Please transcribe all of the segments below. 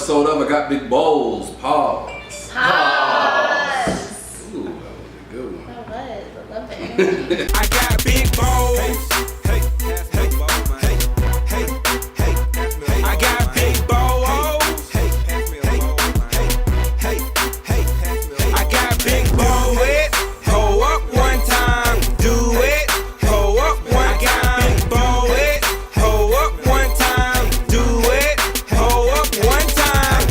episode of I Got Big Bowls. Pause. Ooh, that was a good one. That was. I love it. I got big bowls. Hey, hey, hey, hey, hey, hey, hey. I got big bowls. Hey, hey, hey, hey, hey, hey. I got big bowls. Hold up one time, do it. Hold up one time, bowl it. Hold up one time, do it. Hold up one time.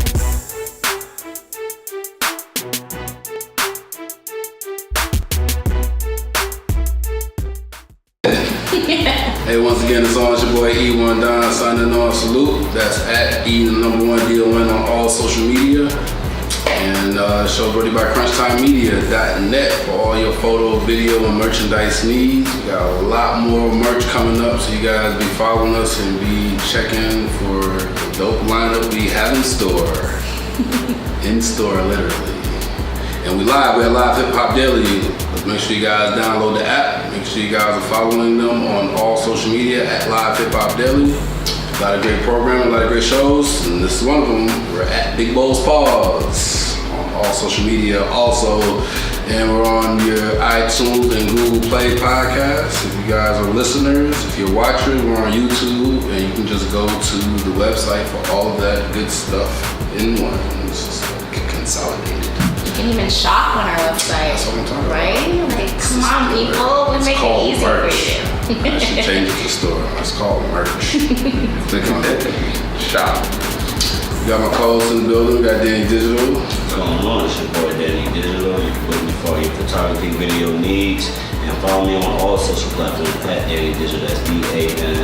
Hey, once again, it's on. It's your boy E1 Don signing on. Salute. That's at E1DON on all social media. And show brought to you by CrunchTimeMedia.net for all your photo, video, and merchandise needs. We got a lot more merch coming up, so you guys be following us and be checking for the dope lineup we have in store. In store, literally. And we live. We're live Hip Hop Daily. Make sure you guys download the app. Make sure you guys are following them on all social media at Live Hip Hop Daily. A lot of great programming, a lot of great shows, and this is one of them. We're at Big Bowls Pause on all social media also, and we're on your iTunes and Google Play podcasts. If you guys are listeners, if you're watching, we're on YouTube, and you can just go to the website for all of that good stuff in one. It's just like consolidated. You can even shop on our website. That's what I'm talking about. Right? Like, come on, people. We make it easy for you. I should change it to store. It's called merch. Click on it. Shop. We got my co-host in the building. We got Danny Digital. What's going on? It's your boy Danny Digital. You can book me for your photography video needs. And follow me on all social platforms at Danny Digital. That's DANYDIGITALL.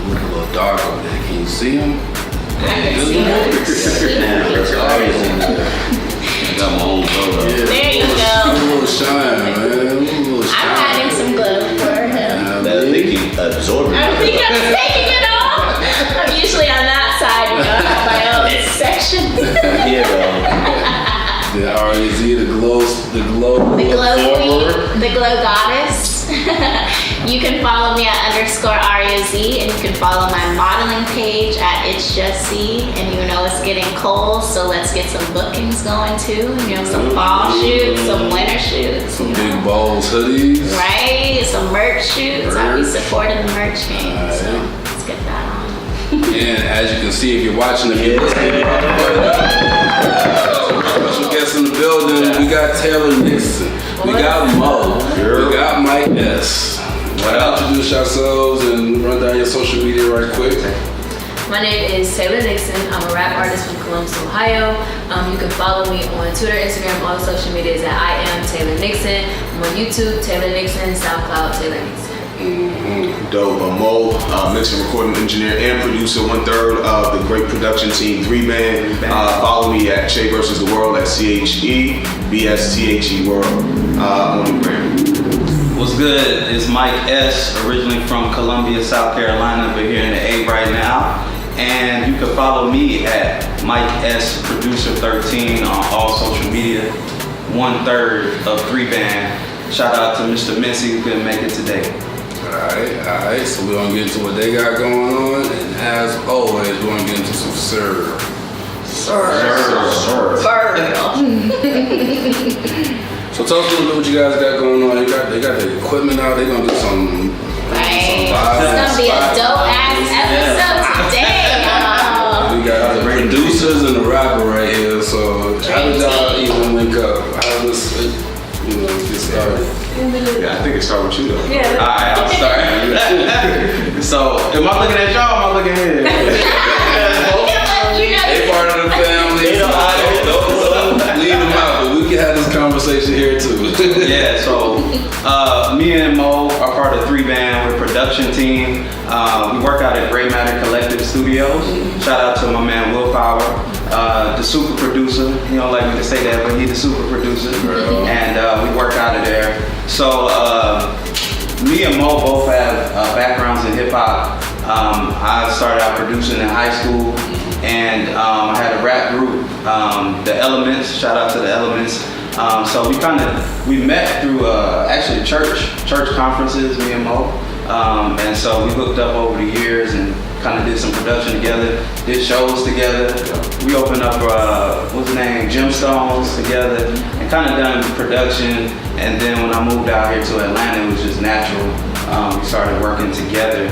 Look a little dark over there. Can you see him? I can see it. I got my own photo. Yeah. There you go. A little shine, man. A little shine. I'm adding some glow for him. I think he absorbed I think I'm taking it off. I'm usually on that side, you know, I have my own section. Yeah, bro. The REZ, the glow The glow queen, the glow goddess. You can follow me at _REZ, and you can follow my modeling page at It's Just C. And you know it's getting cold, so let's get some bookings going too. You know, some fall shoots, some winter shoots. Some Big Bowls hoodies. Right, some merch shoots. I'll be supporting the merch game, Alright. so let's get that on. And as you can see, if you're watching the video, special guests in the building, we got Taylor Nixon, we got Mo, we got Mike S. Why don't you introduce yourselves and run down your social media right quick? My name is Taylor Nixon. I'm a rap artist from Columbus, Ohio. You can follow me on Twitter, Instagram, all social medias at I am Taylor Nixon. I'm on YouTube, Taylor Nixon, SoundCloud, Taylor Nixon. Dope. Mo, mixing, recording engineer and producer, 1/3 of the great production team, 3-Band. Follow me at Che vs. the World at CHEBSTHE World on the gram. What's good? It's Mike S, originally from Columbia, South Carolina, but here in the A right now. And you can follow me at Mike S Producer 13 on all social media. 1/3 of 3-Band. Shout out to Mr. Missy who couldn't make it today. Alright, so we're gonna get into what they got going on, and as always, we're gonna get into some serve. So tell us a little bit what you guys got going on. They got the equipment out. They're gonna do some Right. vibes. It's gonna be a dope ass episode today, y'all. We got the producers and the rapper right here. So how did y'all even link up? How did this, get started? Yeah, I think it started with you though. Yeah. Alright, I'll start. So, am I looking at y'all or am I looking here? They part of the family. Leave them out, but we can have this conversation here too. Yeah, so me and Mo are part of 3-Band. We're a production team. We work out at Gray Matter Collective Studios. Shout out to my man Willpower, the super producer. You don't like me to say that, but he's the super producer. And we work out of there. So me and Mo both have backgrounds in hip hop. I started out producing in high school, and I had a rap group, The Elements. Shout out to The Elements. So we met through actually church conferences, me and Mo. And so we hooked up over the years and kind of did some production together, did shows together. We opened up, what's the name, Gemstones together, and kind of done production. And then when I moved out here to Atlanta, it was just natural. We started working together.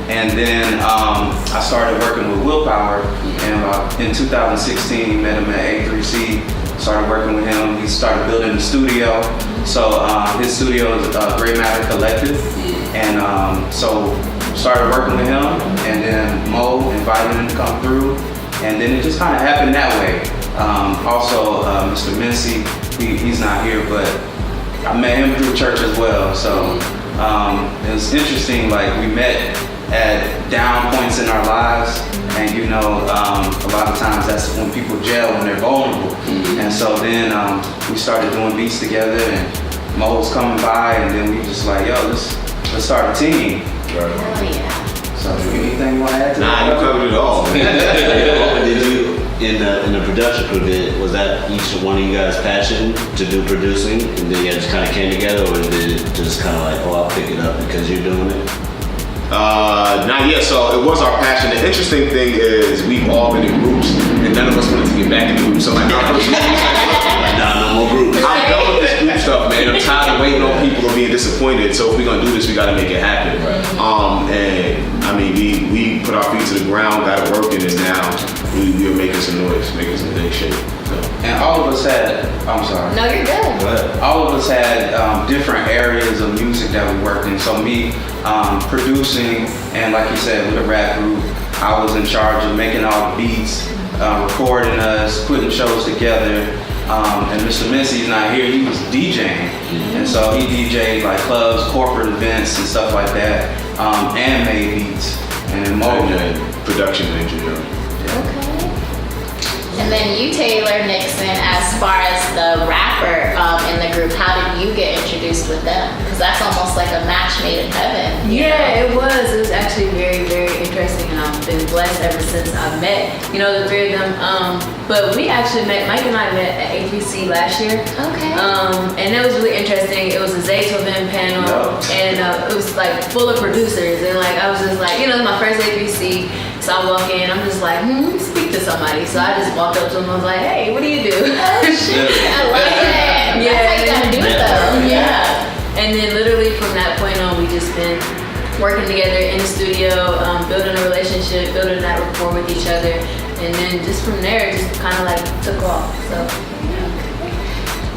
And then I started working with Willpower, and in 2016, met him at A3C, started working with him. He started building the studio. So his studio is Gray Matter Collective. And so started working with him, and then Mo invited him to come through. And then it just kind of happened that way. Also, Mr. Mincy, he's not here, but I met him through church as well. So it was interesting, like we met at down points in our lives, and a lot of times that's when people gel when they're vulnerable. And so then we started doing beats together, and Mo was coming by, and then we just like, yo, let's start a team. Oh yeah. So anything you want to add to that? Nah, you covered it all. Did you in the production crew? Was that each one of you guys' passion to do producing, and then you guys just kind of came together, or did it just kind of like, oh, I'll pick it up because you're doing it? Not yet. So it was our passion. The interesting thing is we've all been in groups, and none of us wanted to get back in groups. So like our first group, Nah, no more groups. I'm done with this group stuff, man. I'm tired of waiting on people or being disappointed. So if we're gonna do this, we gotta make it happen. And I mean, we put our feet to the ground, got it working, and now we are making some noise, making some big shit. So. And all of us had, I'm sorry. No, you're good. All of us had different areas of music that we worked in. So me producing, and like you said, with a rap group, I was in charge of making all the beats, recording us, putting shows together. And Mr. Mincy's not here, he was DJing. And so he DJ'd like clubs, corporate events and stuff like that, and made beats. And then Mo Production engineer. Okay. And then you, Taylor Nixon, as far as the rapper in the group, how did you get introduced with them? Because that's almost like a match made in heaven. Yeah, it was. It was actually very, very interesting, and I've been blessed ever since I met, the three of them. But we actually met, Mike and I met at A3C last year. Okay. And it was really interesting. It was a Zaytoven panel, and it was like full of producers, and like I was just like, it's my first A3C. So I walk in, I'm just like, speak to somebody. So I just walked up to him, I was like, hey, what do you do? Oh shit, I love it. Yeah. That's how you gotta do it though. Yeah. And then literally from that point on, we just been working together in the studio, building a relationship, building that rapport with each other. And then just from there, it just kind of like took off, so.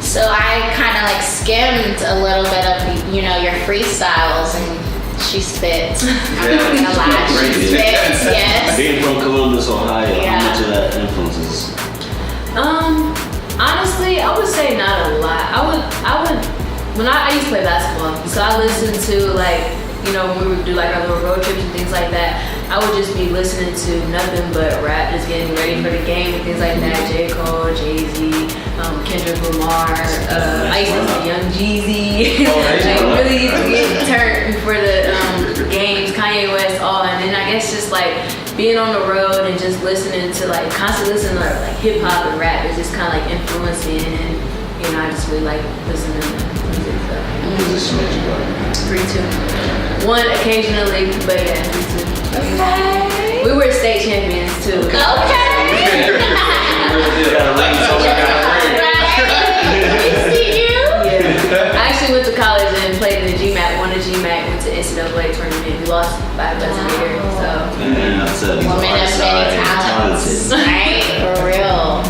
So I kind of like skimmed a little bit of, your freestyles, and she spits. I'm not gonna lie, she spits, yes. Being from Columbus, Ohio, Yeah. how much of that influences? Honestly, I would say not a lot. When I used to play basketball, so I listened to when we would do like our little road trips and things like that, I would just be listening to nothing but rap, just getting ready for the game and things like that. J. Cole, Jay-Z, Kendrick Lamar, I used to listen to Young Jeezy. Really used to get turned for the games, Kanye West, all. And then I guess just like being on the road and just listening to constantly listening to like hip hop and rap is just kind of like influencing, and I just really like listening to music. So. 3-2. 1 occasionally, but yeah, 3-2. Okay. We were state champions too. Okay. I actually went to college and played in the GMAC, won a GMAC, went to NCAA tournament. We lost by a buzzer beater, so. Woman of many talents, right? For real.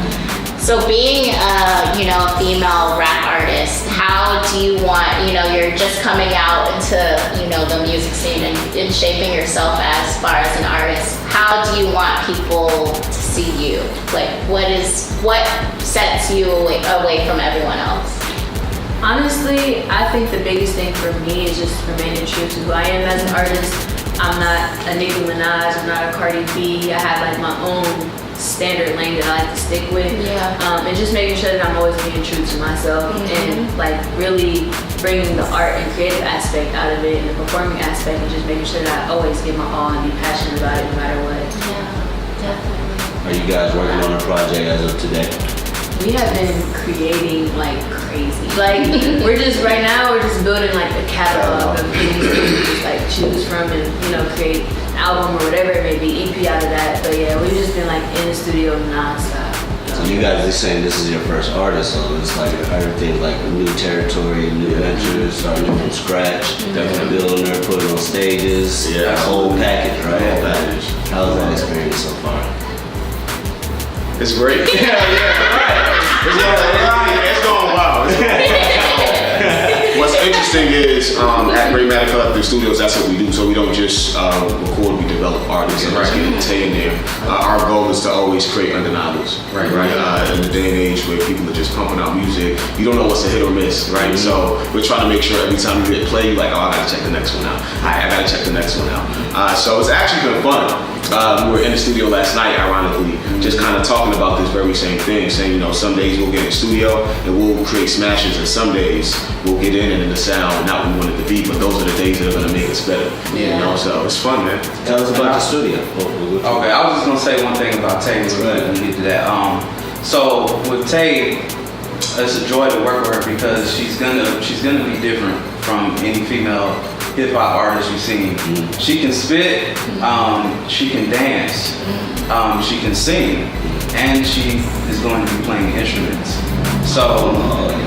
So being a female rap artist, how do you want, you're just coming out into, the music scene and shaping yourself as far as an artist. How do you want people to see you? Like, what sets you away from everyone else? Honestly, I think the biggest thing for me is just remaining true to who I am as an artist. I'm not a Nicki Minaj, I'm not a Cardi B. I have like my own standard lane that I like to stick with. Yeah. And just making sure that I'm always being true to myself and like really bringing the art and creative aspect out of it and the performing aspect, and just making sure that I always give my all and be passionate about it no matter what. Yeah, definitely. Are you guys working on a project as of today? We have been creating like crazy. Like we're just building like a catalog of things to just like choose from and create album or whatever it may be, EP out of that. But yeah, we've just been like in the studio nonstop. So you guys are saying this is your first artist, so it's like everything like a new territory, new ventures, starting from scratch, building there, putting on stages, the whole package, right? Whole package. How's that experience so far? It's great. It's going wild. What's interesting is at Great Matter Collective Studios, that's what we do. So we don't just record, we develop artists and just get entertained there. Our goal is to always create undeniables, right? In the day and age where people are just pumping out music, you don't know what's a hit or miss, right? So we're trying to make sure every time you hit play, you're like, oh, I gotta check the next one out. I gotta check the next one out. So it's actually been fun. We were in the studio last night, ironically, just kind of talking about this very same thing, saying, you know, some days we'll get in the studio and we'll create smashes, and some days we'll get in and the sound not what we want it to be, but those are the days that are gonna make us better. You know, so it's fun, man. Tell us about the studio. Okay, I was just gonna say one thing about Tay when we get to that. So with Tay, it's a joy to work with her because she's gonna be different from any female hip hop artist you've seen. She can spit, she can dance, she can sing, and she is going to be playing instruments. So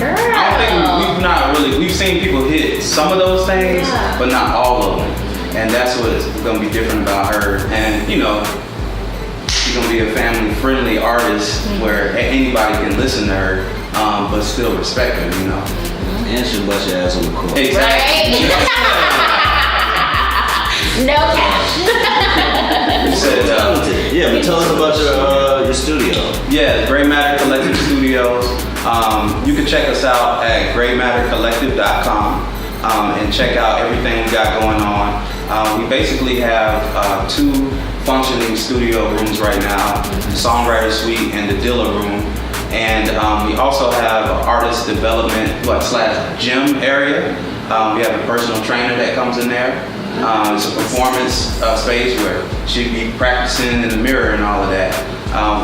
I don't think we've seen people hit some of those things, but not all of them. And that's what's gonna be different about her. And you know, she's gonna be a family-friendly artist where anybody can listen to her, but still respect her, you know. And she'll bust your ass on the court. Exactly. No cash. Yeah, but tell us about your studio. Yeah, Great Matter Collective Studios. You can check us out at greatmattercollective.com and check out everything we got going on. We basically have 2 functioning studio rooms right now, the Songwriter Suite and the Dilla Room. And we also have an artist development / gym area. We have a personal trainer that comes in there. It's a performance space where she'd be practicing in the mirror and all of that.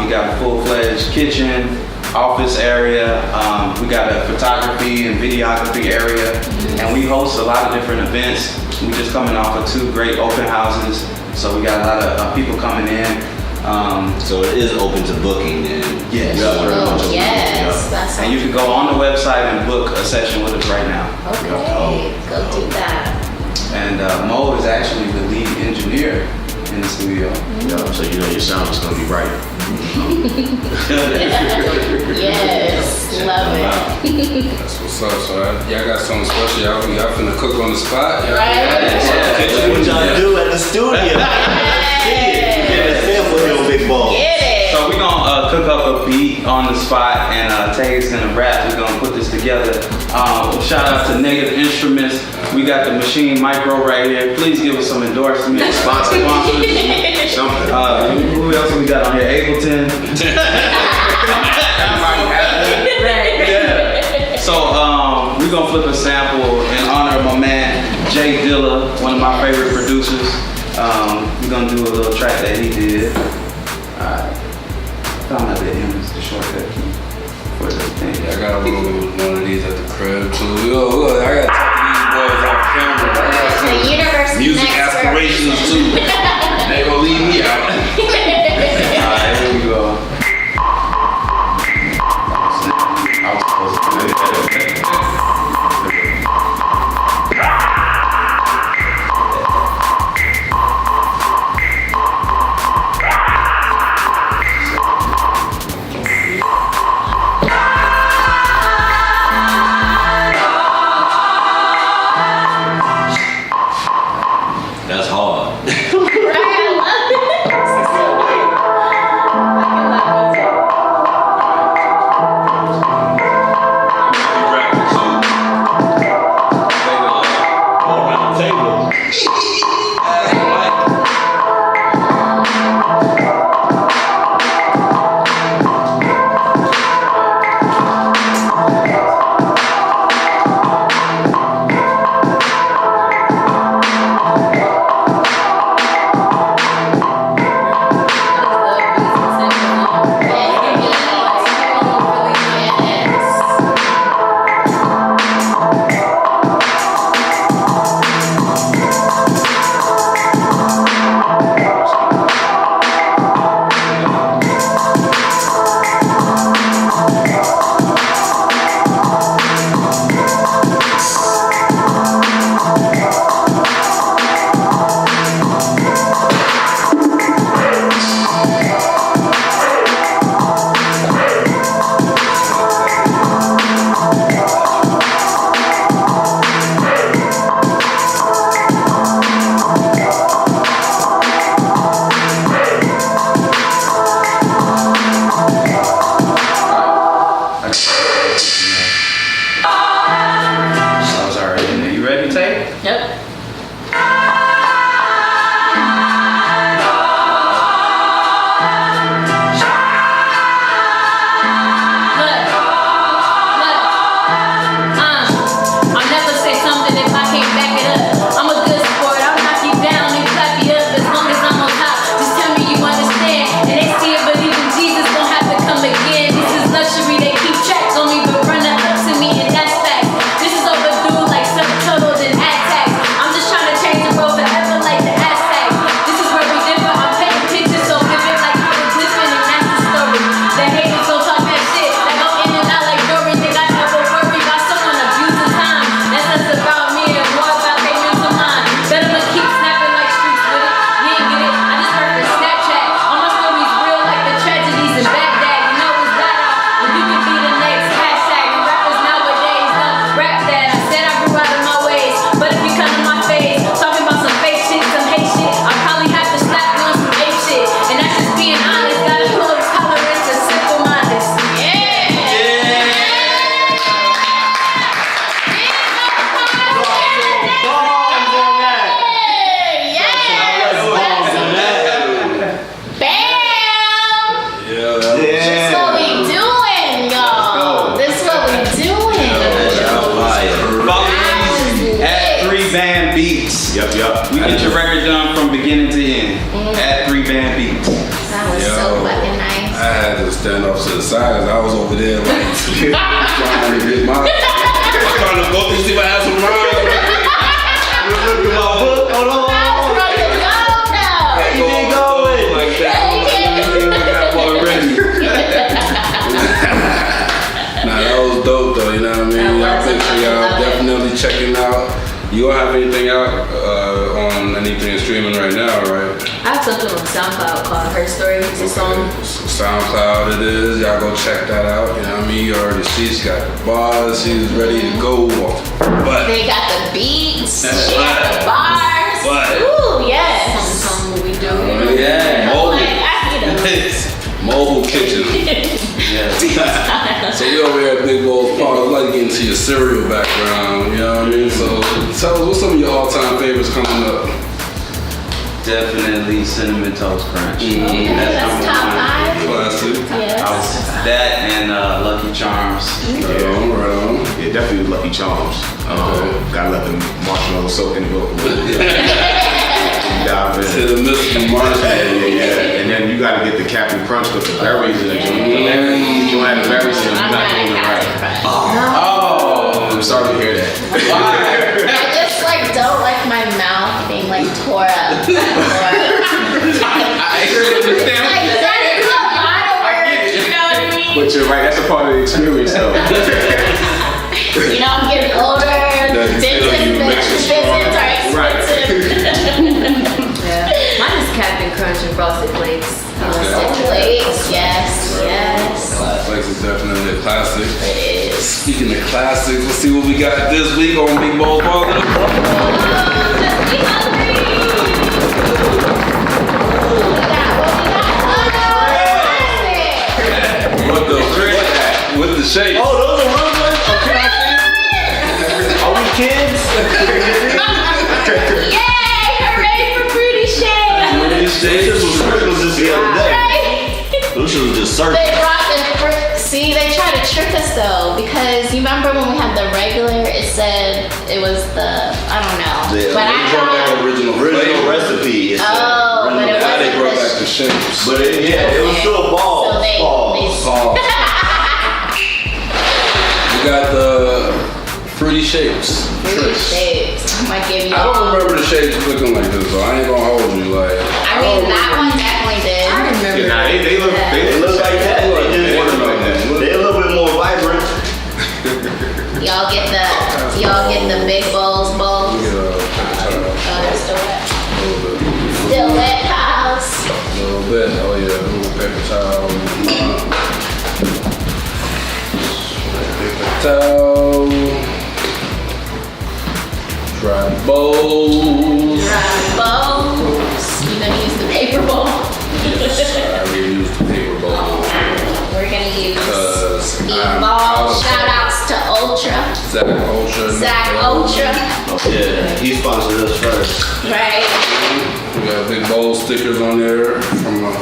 We got a full-fledged kitchen, office area. We got a photography and videography area. And we host a lot of different events. We just coming off of 2 great open houses. So we got a lot of people coming in. So it is open to booking and yes. That's and you can go on the website and book a session with us right now. Okay, go do that. And Mo is actually the lead engineer in the studio. Yeah, so you know your sound is gonna be right. Yes, love it. That's what's up. So y'all got something special. Y'all finna cook on the spot. Right? what y'all do at the studio. Big ball. Get it. So we're gonna cook up a beat on the spot, and Tay's gonna rap. We're gonna put this together. Shout out to Negative Instruments. We got the Machine Micro right here. Please give us some endorsements. Sponsors. Something. Who else we got on here? Ableton. Yeah. So we're gonna flip a sample in honor of my man Jay Dilla, one of my favorite producers. We're gonna do a little track that he did. Found out that him is the shortcut key for the thing. I got one of these at the crib too. Yo, I gotta talk to these boys off camera. I got some The universe music next aspirations too. They gonna leave me out. Alright, here we go. I was supposed to do that. That's hard. Right, I love it. Yep. We get your record done from beginning to end at 3-band beats. That was so fucking nice. I had to stand off to the side 'cause I was over there like trying to get my trying to go through see if I had some rhymes. Look at my book. Hold on. Go like that. Nah, that was dope though, you know what I mean? Y'all make sure y'all definitely checking out. You don't have anything out on anything streaming right now, right? I have something on SoundCloud called Her Story. It's a song. SoundCloud it is. Y'all go check that out. You know what I mean? You already see she got the bars. She's ready to go off. But They got the beats. That's She got the bars. But- Ooh, yes. Something what we do. yeah, I'm like, I need mobile kitchen. So we over here at Big Bowl's Park. I'd like to get into your cereal background. You know what I mean? So tell us what's some of your all-time favorites coming up. Definitely Cinnamon Toast Crunch. Okay, that's number top one. 5. Classic. Yes. That and Lucky Charms. Right on, right on. Yeah, definitely Lucky Charms. Gotta let the marshmallow soak in the milk. Dive in. To the Mr. Marshall. Yeah. And then you gotta get the Captain Crunch with the berries in it. If you don't have the berries in it, you're I'm not not doing a it right. Captain Crunch. Oh, I'm sorry to hear that. I just like don't like my mouth being like tore up. I actually understand. Like that is a lot of work. You know what I mean? But you're right, that's a part of the experience though. You know, I'm getting older. Dentist visits are expensive. Yeah. Mine is Captain Crunch and Frosted Flakes. Frosted Flakes, yes, yes. Flex is definitely a classic. It is. Speaking of classics, let's see what we got this week on Big Bowl's Park. Just be hungry. What the frick? With the shape. Oh, those are real ones? Okay. Are we kids? Yay! Hooray for Fruity Shake! This was just the other day. Those shit was just They surfing. brought the fruit. See, they try to trick us though, because you remember when we had the regular, it said it was the, I don't know. Yeah, But I They brought back thought, original Original flavor. recipe. It's oh, but it Now they brought back wasn't the shapes. But it was still a ball. So they Oh. We got the fruity shapes. fruity shapes. I might give you I don't all. remember the shapes looking like this, so I ain't gonna hold you. Like, I mean, that one definitely did. I remember. Yeah, nah, they look They look like that. They They're a little bit more vibrant. Y'all get the big bowls bowl. we get Oh, they're still wet. a little bit. Still wet, pals. A little bit. Oh yeah, a little paper towel. Paper towel. Dry bowls. Dry bowls. You gonna use the paper bowl? Yes, I already used the paper bowl. We're gonna use Cause E-Ball. Shout outs to Ultra. Zach Ultra. Zach Ultra. Yeah, he sponsored us first. Right? We got big bowl stickers on there from a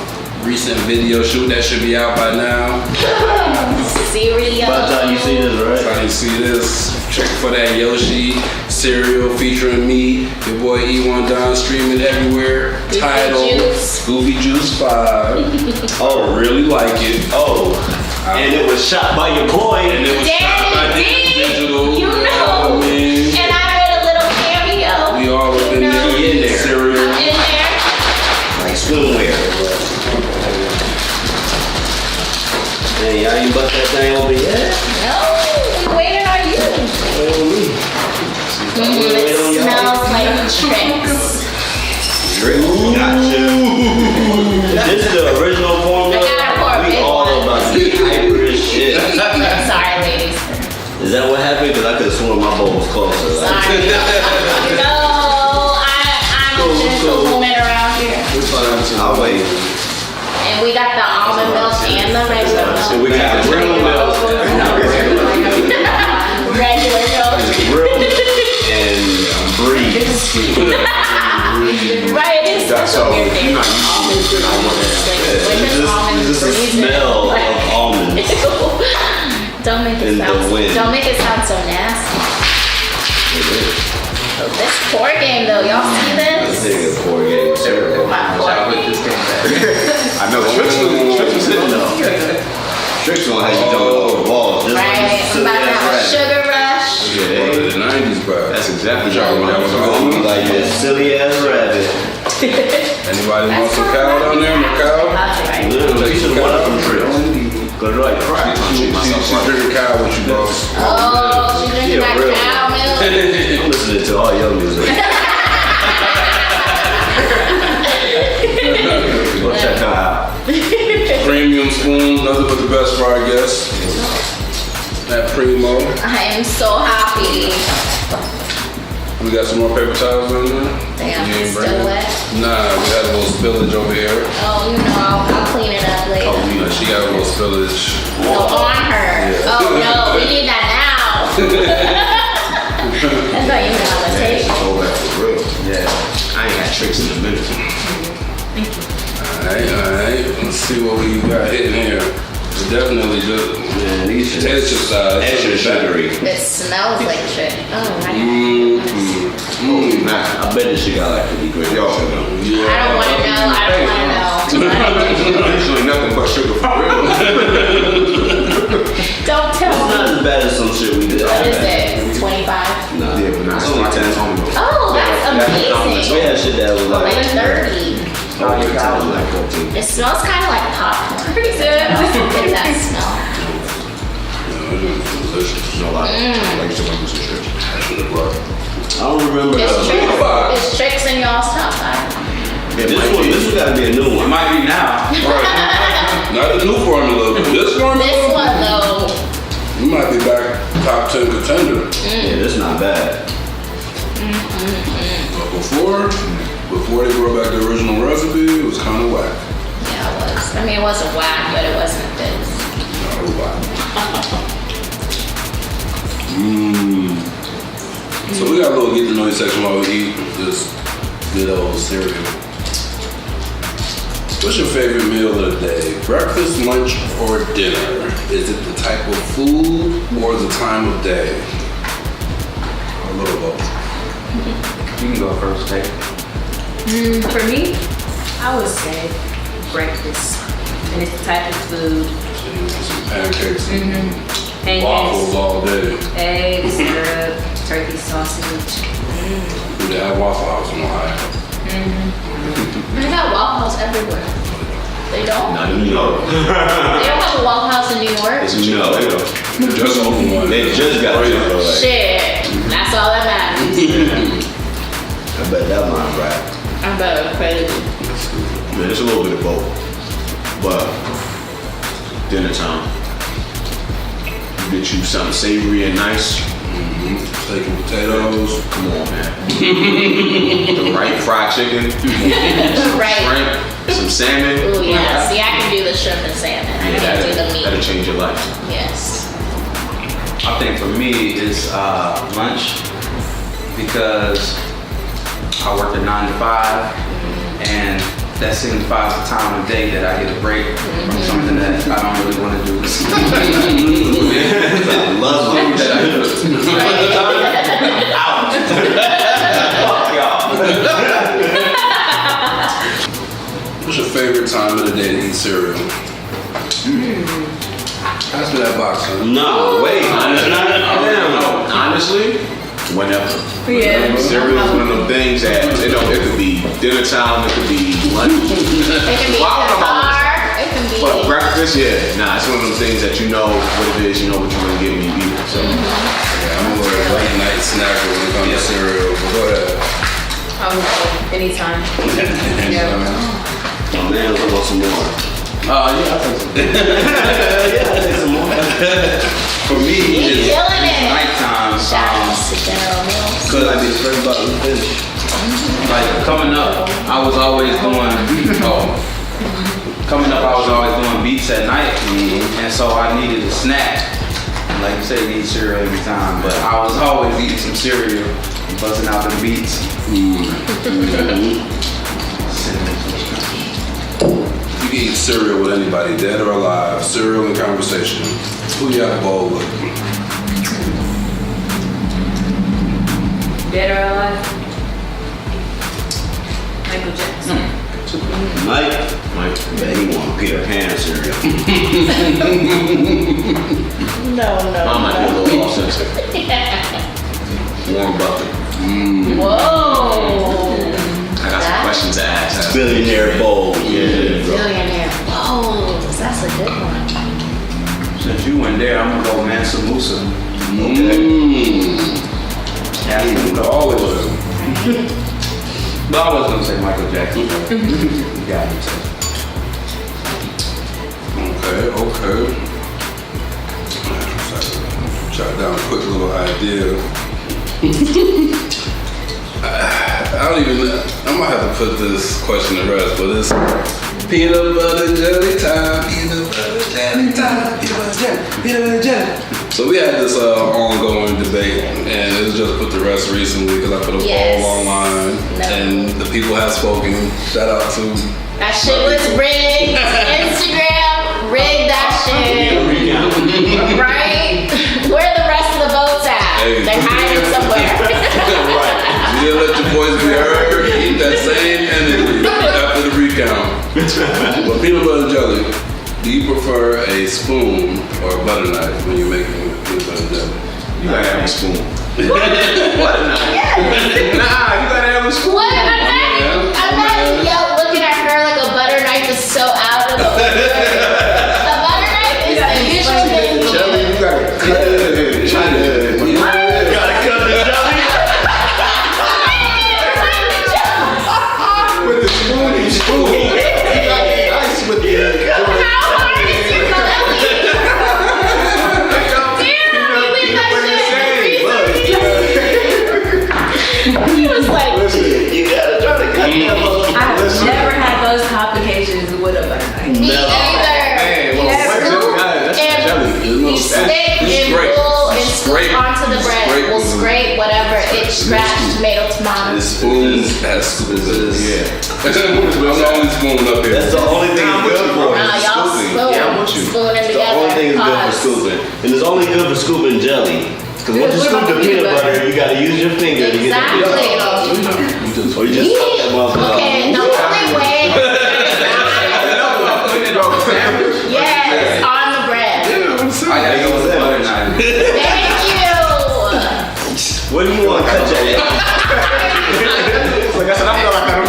recent video shoot that should be out by now. Cereal. By the time you see this, right? Trying to see this. Check for that Yoshi cereal featuring me, your boy E1 Don, streaming everywhere. Goofy Titled Juice. Goofy Juice 5. Oh, Really like it. oh. And it was shot by your boy. And it was shot by Danny D. digital. You know. I mean, And I made a little cameo. we all up in You know. there eating there. cereal. I'm in there. Like swimwear. Hey, y'all ain't bust that thing over yet? No, we waiting on you. It smells like tricks. Gotcha. This is the original formula. I gotta pour a We big all one. about to get hyper as shit. Sorry, ladies. Is that what happened? Because I could have sworn my bowl was closer. Like, Sorry. No, I'm a gentle woman around here. I'll wait. And we got the almond milk and the regular So milk. we got real milk, Regular milk. real and breeze. Right, it's such a So, weird you're thing. not used to Almonds and almonds. Like, when It's does almonds just a breathe in? smell Like, of almonds. Don't make In it the sound. wind. Don't make it sound so nasty. This poor game though, y'all see This this? nigga poor game. My poor game. I know Tricks was hitting though. Tricks gonna have you jumping over the walls. Just Right, like I'm about to have a sugar rush. One of the 90s, bro. That's exactly what Y'all I was gonna going. like this silly ass rabbit. Anybody want some cow down there? Macau? Right. Literally, you should have won up from Tricks. Cause like crack. She's drinking cow with you, bro. Oh, she's drinking my real cow milk. I'm listening to all your music. Go check her out. Premium spoon, nothing but the best for our guests. That Primo. I am so happy. We got some more paper towels in there. Damn, You ain't it's still bringing? wet. Nah, we had a little spillage over here. Oh, you know, I'll clean it up later. Oh, you know, she got a little spillage. No, on her. Yeah. Oh no, we need that now. That's not even on the table. Oh, that's for real. Yeah. I ain't had Tricks in a minute. Alright. Let's see what we got hitting here. It's definitely just Man, these shit potato chip size. extra sugary. It smells like shit. Oh, I Nah, I bet this shit got like 50 grams. yo, Yeah. I don't want to know. I don't want to know. usually nothing but sugar for real. Don't tell It's not me. as bad as some shit we did. What is it? 25? Nah. Yeah, but nah, it's only 10 on me. Oh, that's We amazing. had shit that was Like like 30. over the top, like 14. It smells kind of like popcorn. Pretty good. Get that smell. Delicious. No lie. Like you said, I'm some shit. I should have brought. I don't remember It's tricks in y'all's top 5. It This might one, be. this one gotta be a new It one. might be now. Not the new formula, but this formula. This one though. You might be back top 10 contender. Yeah, this not bad. But before they brought back the original recipe, it was kind of whack. Yeah, it was. I mean, it wasn't whack, but it wasn't this. No, it was whack. So we got a little get to know you section while we eat this good old cereal. What's your favorite meal of the day? Breakfast, lunch, or dinner? Is it the type of food or the time of day? Or a little both. You can go first, Kate. For me, I would say breakfast. And it's the type of food. So you want some pancakes and Pancakes, waffles all day. eggs, syrup, turkey sausage. They have Waffle House in Ohio. They got Waffle House everywhere. They don't? Not in New York. They don't have a Waffle House in New York? It's in No. Chicago. Just open one. They just got Right. it. Like, Shit. That's all that matters. I bet that might right. I'm better crazy. Man, it's a little bit of both. But dinner time. You get you something savory and nice. Steak and potatoes. Come on, man. The right fried chicken, Right. shrimp, some salmon. Ooh, yeah. See, I can do the shrimp and salmon. I Yeah, can't do the that'll meat. change your life. Yes. I think for me it's lunch because I work a 9 to 5 and that signifies the time of day that I get a break from something that I don't really want to do. I love lunch. What's your favorite time of the day to eat cereal? Pass me that box, son. No, wait. Honestly, whenever. Yeah. Cereal is one of them things that it could be dinner time, it could be lunch. It can be Well, I in don't the know about car. It can be. But breakfast, yeah, nah, it's one of those things that you know what it is, you know what you're gonna get when you eat it. So Yeah, I'm a little late night snacker when it comes to cereal. But go ahead. I would go anytime. Yeah. Oh man, I want some more. Yeah, I think so. Yeah, I need some more. For me, He's it's killing it. nighttime. Shout out to General Mills. Cause I did first about to finish. like coming up, I was always doing beats at night, and so I needed a snack. And like you said, you eat cereal every time, but I was always eating some cereal and busting out the beats. You can eat cereal with anybody, dead or alive. Cereal and conversation. Who you have a bowl with? Dead or alive? Michael Jackson. Mike, bet he want Peter Pan cereal. No. I might be a little off center. Warren Buffett. Whoa. I got some questions to ask. Billionaire bowl. Yeah. Billionaire bowls. That's a good one. Since you went there, I'm gonna go Mansa Musa. Yeah, Always. but I was gonna say Michael Jackson. You got it. Okay. Jot down a quick little idea. I don't even know. I might have to put this question to rest, but it's peanut butter jelly time. Peanut butter jelly time. Peanut butter jelly. So we had this ongoing debate, and it was just put to rest recently because I put a poll online, and the people have spoken. Shout out to That shit was rigged. Instagram rigged that shit. Right? Where are the rest of the votes at? Hey, They're hiding somewhere. right. You didn't let your voice be heard. Keep that same energy after the recount. But peanut butter jelly, do you prefer a spoon or a butter knife when you're making peanut butter jelly? You gotta have a spoon. Yes. Nah, you gotta have a spoon. What? Imagine looking at her like a butter knife is so out of the way. A butter knife is the usual thing. Jelly, you gotta cut it. You gotta cut the jelly. With the spoon, you spoon. You gotta be nice with the How hard is your jelly? Damn, you leave that shit in the freezer. He was like, You gotta try to cut that motherfucker. I've never had those complications with a butter knife. me either. Hey, well, Yes, what jelly? That's and jelly. you stick and pull and scoop onto the bread. Scrape. We'll scrape whatever. It's scratched tomato The tomatoes. spoon has scoops. Yeah. I'm the only spoon up here. That's the only thing it's good for. Now is y'all scooping. spoon, Yeah, I'm with you. spooning The together. only thing is good for Pause. scooping. And it's only good for scooping jelly. Because once you What scoop about the the peanut peanut butter, you gotta use your finger to get the peanut butter. Exactly. Or you just fuck that motherfucker Okay, the off. only way. Yes, on the bread. I gotta go with the butter knife. Thank you. What do you want to cut your Like I said, I feel like I don't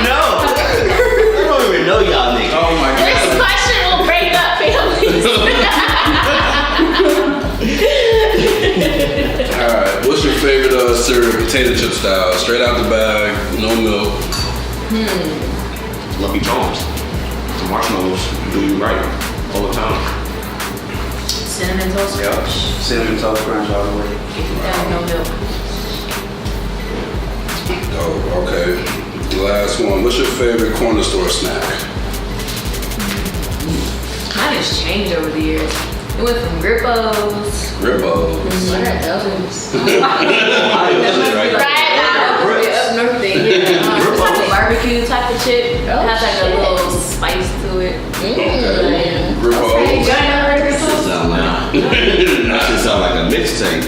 know. You don't even know y'all niggas. Oh my god. This question will break up families. Alright, what's your favorite cereal, potato chip style? Straight out the bag, no milk. Lucky Charms. The marshmallows do you right all the time. Cinnamon toast Yep. crunch. Cinnamon toast crunch all the way. That no milk. Oh, okay. Last one. What's your favorite corner store snack? Mine has changed over the years. It went from Grippos. Ribbos. What are those? Right? Right now. Up north thing, yeah. It's like a barbecue type of chip. It has like a little spice to it. Ribbos. Okay, you got another That sound like that should sound like a mixtape.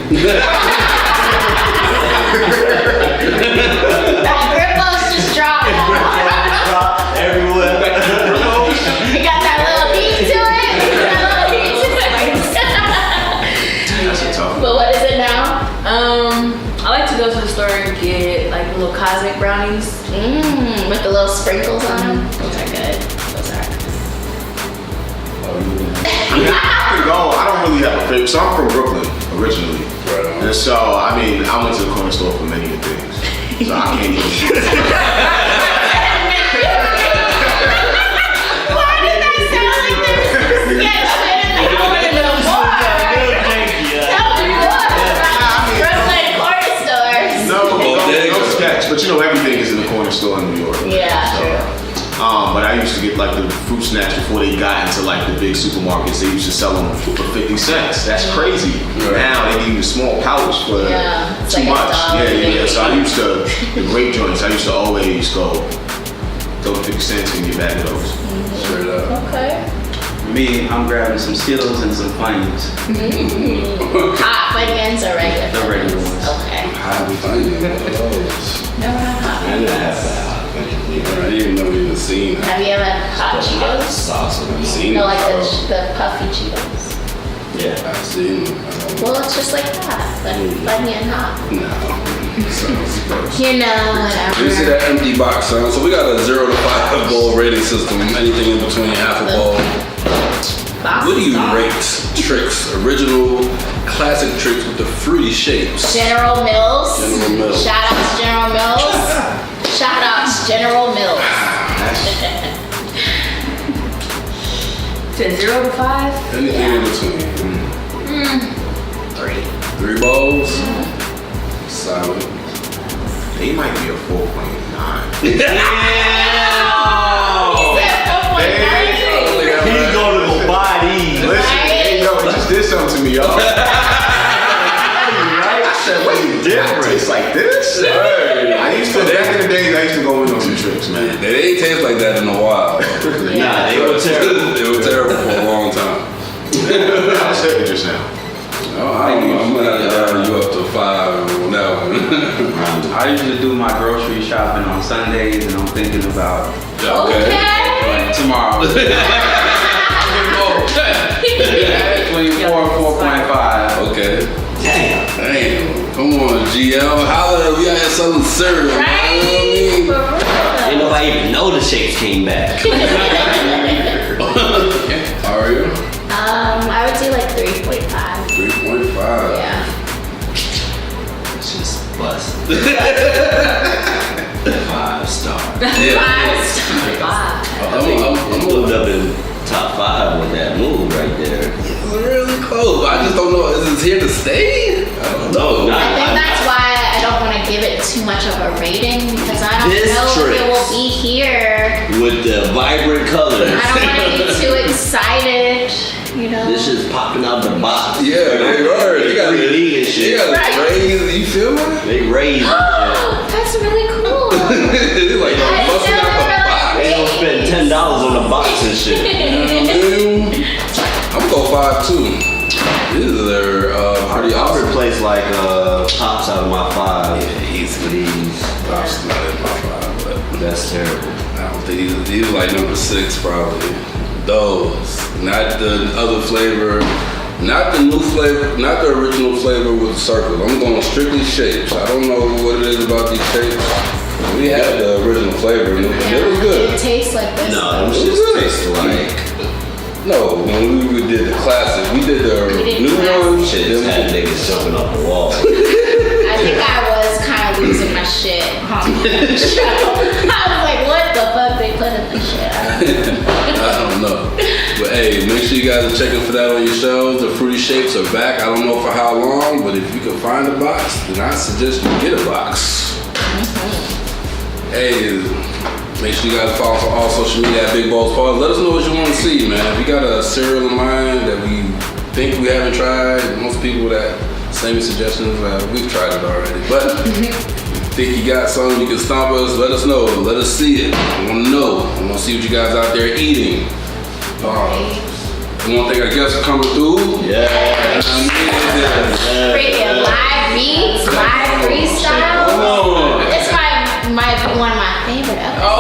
That Grippos just dropped. Everywhere. You got that little heat to it. That's a tough one. But what is it now? I like to go to the store and get like little cosmic brownies. With the little sprinkles on them. Those are good. Those are. I mean, I can go. I don't really have a favorite. So I'm from Brooklyn originally. Right on. And so, I mean, I went to the corner store for many things. So I can't even. Why did that sound like there's some sketch shit? I want to know more. Tell me more about Brooklyn corner stores. No sketch. But you know, everything is in the corner store in New York. Yeah, true. But I used to get like the fruit snacks before they got into like the big supermarkets. They used to sell them for 50 cents. That's crazy. Right. Now they give you a small pouch for Yeah, it's too like much. $1. Yeah. So I used to, the grape joints, I used to always go, throw 50 cents in your bag of those. Straight up. Okay. Me, I'm grabbing some Skittles and some Funyuns. Hot Funyuns or regular? The regular ones. Okay. Hot Funyuns. Those. No, not hot. I didn't have that. I didn't even know you even seen that. Have you ever had hot Cheetos? Sauce on You it. seen No, it? like the puffy Cheetos. Yeah. I've seen them. Well, it's just like that, but Funyun hot. No. Sounds gross. You know, You see whatever. that empty box, son? So we got a 0 to 5 bowl rating system. Anything in between half a bowl. Box What do you stop. rate Trix? Original, classic Trix with the fruity shapes. General Mills. General Mills. Shout out to General Mills. Shout out to General Mills. 0 to 5. Anything in between. 3 bowls. Solid. They might be a 4.9. He said 4.9. He's gonna go buy these. Listen, hey, yo, he just did something to me, y'all. I said, wait, different. It's like this? I used to, back in the days, I used to go in on some trips, man. They ain't taste like that in a while. Nah, they were terrible. They were terrible for a long time. I said it just now. Oh, I'm gonna have you up to 5 on that one. I usually do my grocery shopping on Sundays, and I'm thinking about Okay. tomorrow. Between 4 and 4.5. Okay. Damn. Come on, GL. Holla, we out here selling cereal. Right? You know what I Ain't nobody even know the shapes came back. Aria? I would do like 3.5. 3.5. Yeah. It's just bust. 5 star. Yeah. 5 star. I'm moved up in top 5 with that move right there. It's really close. I just don't know. Is it here to stay? I don't know. I think that's why I don't want to give it too much of a rating because I don't This know if Trix. it will be here. With the vibrant colors. I don't want to be too excited, you know. This is popping out the box. Yeah, they are. They got 3D and They shit. got Right. raised. You feel me? They raised it. That's really cool. It's like I busting out the never box. They don't spend $10 on the box and shit. I'm gonna go 5 too. These are pretty I'll awesome. replace like pops out of my 5. Yeah, easy. These. Pops not in my 5, but That's terrible. I don't think these are like number 6 probably. Those, not the other flavor, not the new flavor, not the original flavor with the circle. I'm going strictly shapes. I don't know what it is about these shapes. We had the original flavor and it was It good. tastes like this. No, them It was shits good. taste like No, when we did the classic, we did the did new classic. one. shit. then Had we- niggas jumping off the wall. I think I was kind of losing my shit on the show. I was like, what the fuck they put in the shit? I don't know. But hey, make sure you guys are checking for that on your shelves. The fruity shapes are back. I don't know for how long, but if you can find a box, then I suggest you get a box. Hey, make sure you guys follow us on all social media at Big Balls Pause. Let us know what you want to see, man. If you got a cereal in mind that we think we haven't tried, most people that send me suggestions, we've tried it already. But think you got something you can stomp us, let us know. Let us see it. I want to know. I want to see what you guys out there eating. One thing I guess coming through. Yeah. Freaking live beats, live freestyle. Oh. This might be one of my favorite episodes. Oh.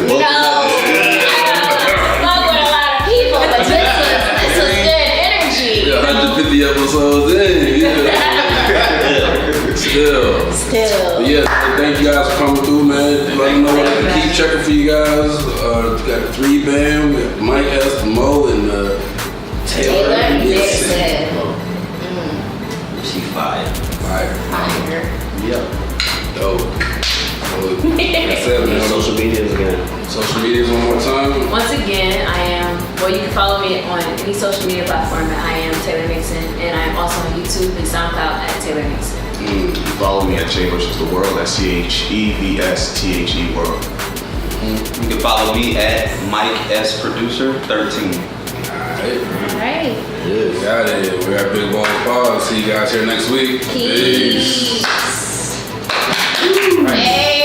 No, I don't fuck with a lot of people, but this was good energy. 150 episodes in. Yeah. Still. But yeah, thank you guys for coming through, man. Let them know what I can keep checking for you guys. We got the 3 band, we got Mike S, Mo, and Taylor Nixon. She fire. Fire. Yep. Dope. That's it, man. Social medias again. Social medias one more time. Once again, I am, well, you can follow me on any social media platform at I am Taylor Nixon, and I am also on YouTube and SoundCloud at Taylor Nixon. Follow me at J vs. The World. That's CHEVSTHE World. You can follow me at Mike S Producer 13. Alright. Alright. Got it. We're at Big Balls Pause. See you guys here next week. Peace. Hey.